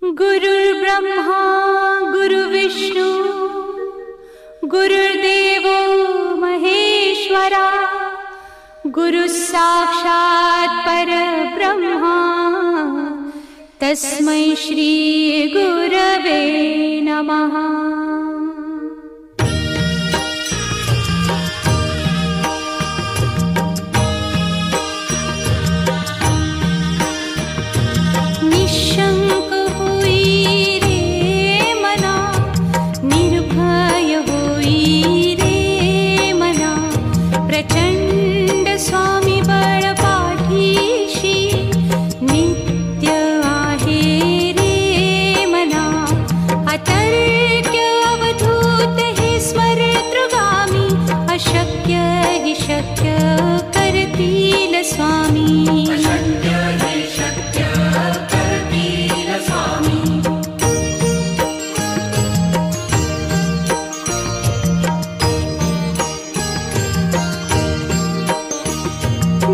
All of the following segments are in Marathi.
गुरुर्ब्रह्मा गुरुर्विष्णु गुरुर्देवो महेश्वरा गुरुस्साक्षात् परब्रह्मा तस्मै श्री गुरवे नमः।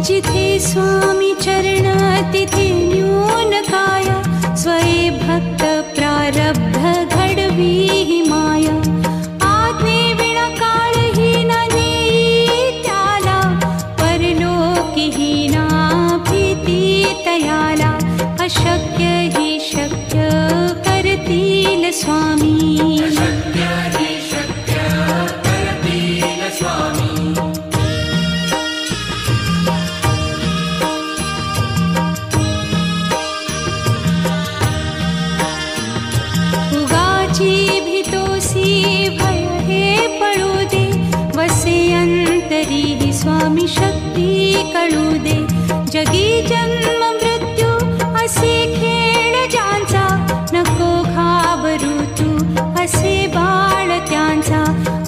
जिथे स्वामी चरण तिथे न्यून काया स्वये भक्त प्रारब्ध घडवी ही माया। आज्ञे विना काळहीना नेई त्याला परलोकीहीना भीती तयाला। अशक्य ही शक्य करतील स्वामी। स्वामी शक्ती कळू दे। जगी जन्म मृत्यू असे खेळ ज्यांचा नको घाबरू तू असे बाळ त्यांचा।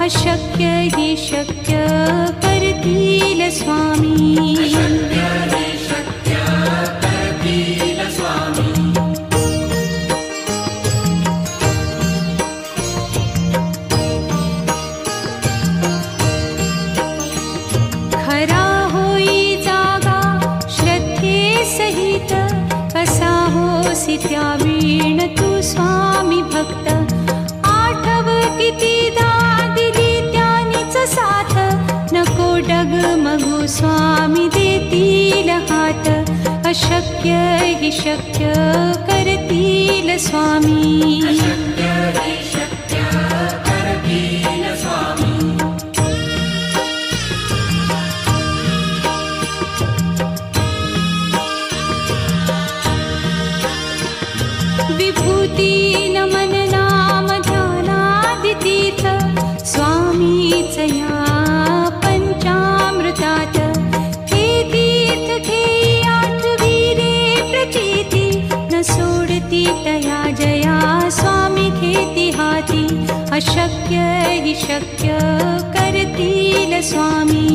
अशक्य ही शक्य करतील स्वामी। त्या वीण तू स्वामी भक्त आठव कितीदा दिली त्यानीच साथ। नको डगमगू स्वामी देतील हात। अशक्य ही शक्य करतील स्वामी। विभूती नमन नाम ध्यानादितीर्थ स्वामीच या पंचामृतात। हे तीर्थ घेई आठवी रे प्रचिती न सोडती तया जया स्वामी घेती हाती। अशक्य ही शक्य करतील स्वामी।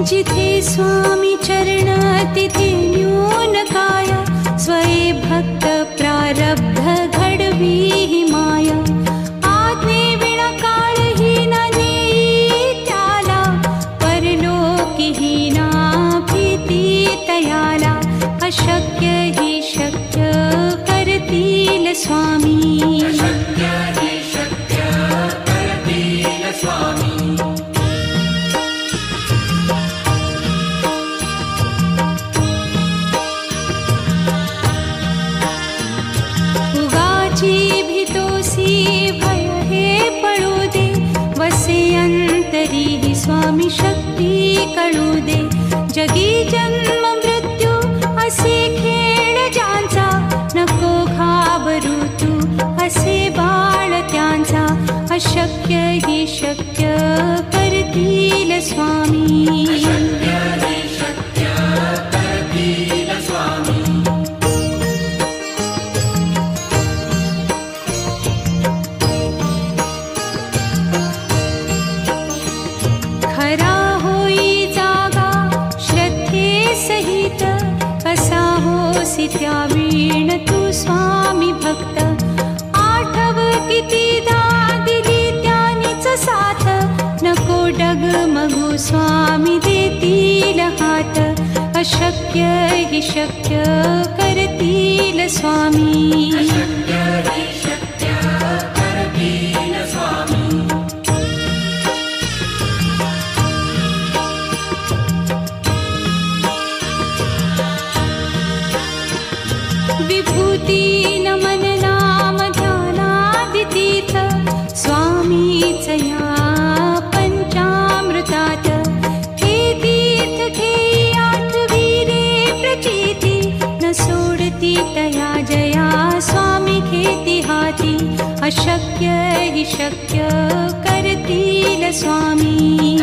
जिथे स्वामी चरण तिथे न्यून काया स्वये भक्त प्रारब्ध घडवी ही माया। आज्ञे विना काळहीना नेई त्याला परलोकीहीना भीती तयाला। अशक्य ही शक्य करतील स्वामी। भीतोसी भय हे पळू दे वसे अंत टळू दे. जगी जन्म मृत्यू असे खेळ ज्यांचा, नको घाबरू तू असे बाळ त्यांचा. अशक्य ही शक्य करतील स्वामी. खरा होई जागा श्रद्धे सहित, कसा होसी त्या वीण तू स्वामी भक्त. आठव कितीदा दिली त्यानीच साथ, नको डगमगू स्वामी देतील हात. अशक्य ही शक्य करतील स्वामी. विभूती नमन नाम ध्यानादितीर्थ, स्वामीच या पंचामृतात. हे तीर्थ घेई आठवी रे प्रचिती, न सोडती तया जया स्वामी घेती हाती. अशक्य ही शक्य करतील स्वामी.